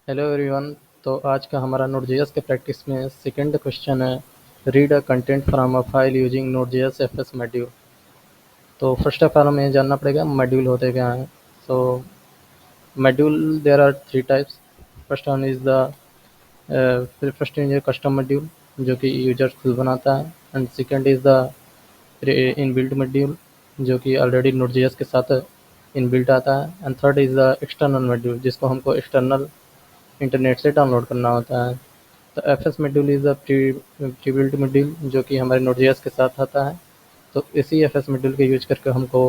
Hello everyone. तो आज का हमारा नोड.जेएस के प्रैक्टिस में सेकंड क्वेश्चन है, read a content from a file using Node JS FS module. तो फर्स्ट ऑफ ऑल हमें जानना पड़ेगा मॉड्यूल होते क्या हैं। So module there are three types. First one is the first is custom module जो कि यूजर खुद बनाता है, and second is the inbuilt module जो कि ऑलरेडी नोड.जेएस के साथ इनबिल्ट आता है, and third is the external module जिसको हमको एक्सटर्नल इंटरनेट से डाउनलोड करना होता है। तो F S module is a pre built module जो कि हमारे नोड.जेएस के साथ आता है। तो इसी एफ एस मॉड्यूल के यूज करके हमको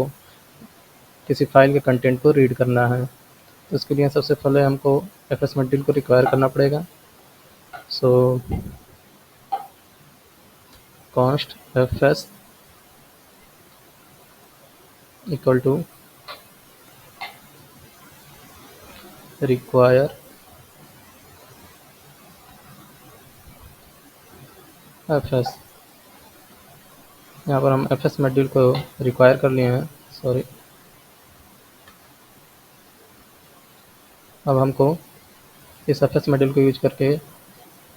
किसी फाइल के कंटेंट को रीड करना है। तो इसके लिए सबसे पहले हमको एफ एस मॉड्यूल को रिक्वायर करना पड़ेगा। So const F S equal to require F S. यहाँ पर हम एफ एस मॉड्यूल को रिक्वायर कर लिए हैं, सॉरी। अब हमको इस एफ एस मॉड्यूल को यूज करके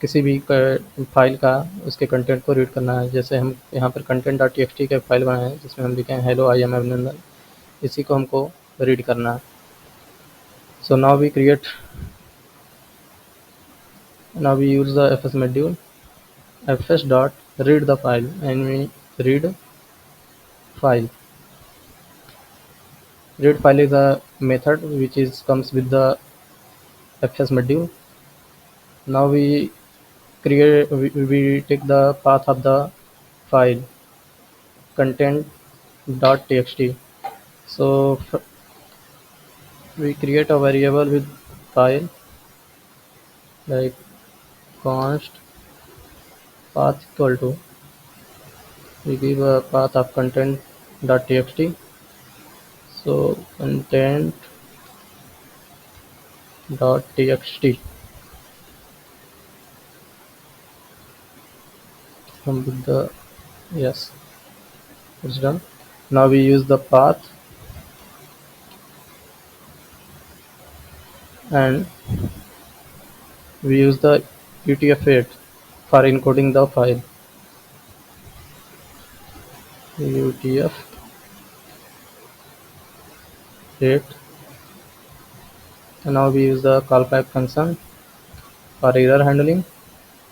किसी भी फाइल का उसके कंटेंट को रीड करना है। जैसे हम यहाँ पर कंटेंट डॉट टी का फाइल बनाए हैं जिसमें हम लिखे हैं हेलो आई एम अभिनंदन, इसी को हमको रीड करना है। So now we use the F S module fs dot read the file, and we read file. Read file is a method which is comes with the fs module. Now we take the path of the file content.txt. So we create a variable with file like const path equal to, we give a path of content.txt. So content.txt from with the, yes, it's done. Now we use the path and we use the UTF-8 for encoding the file. UTF-8, and now we use the callback function for error handling.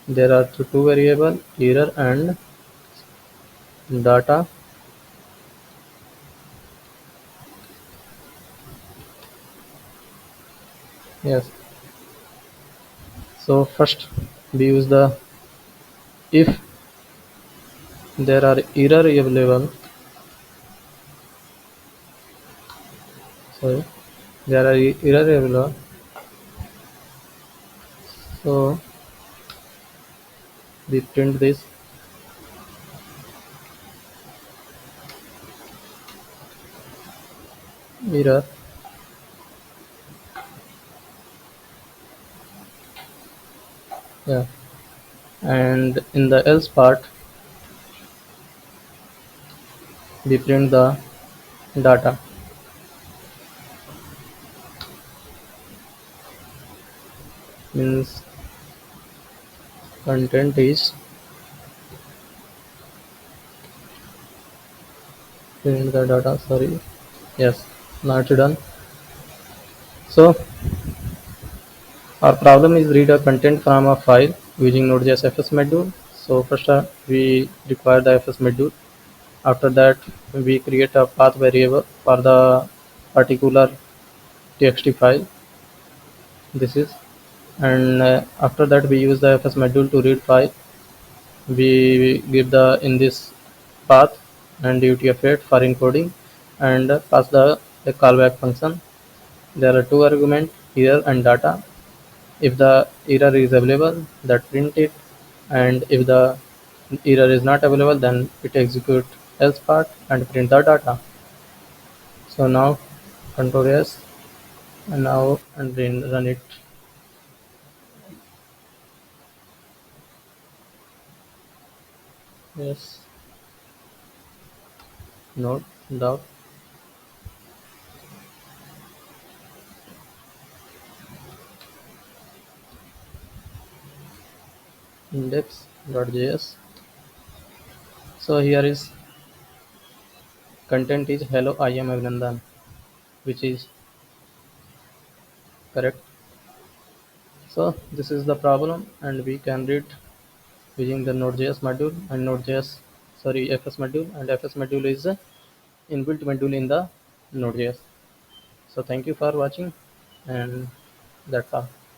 There are two variables, error and data. Yes. So first we use the, if there are error available, sorry, there are error available. So we print this error, yeah, and in the else part we print the data. Means content is print the data, sorry, yes, now it's done. So our problem is read a content from a file using node.js fs module. So first we require the fs module. After that we create a path variable for the particular txt file, this is, and after that we use the fs module to read file. We give the in this path and UTF-8 for encoding, and pass the callback function. There are two arguments, error and data. If the error is available, that print it, and if the error is not available, then it execute else part and print the data. So now Control S, and now and run it. Yes, node dot index.js. So here is content is hello I am Abhinandan, which is correct. So this is the problem, and we can read using the Node.js module and Node.js, sorry, FS module, and FS module is a inbuilt module in the Node.js. So thank you for watching, and that's all.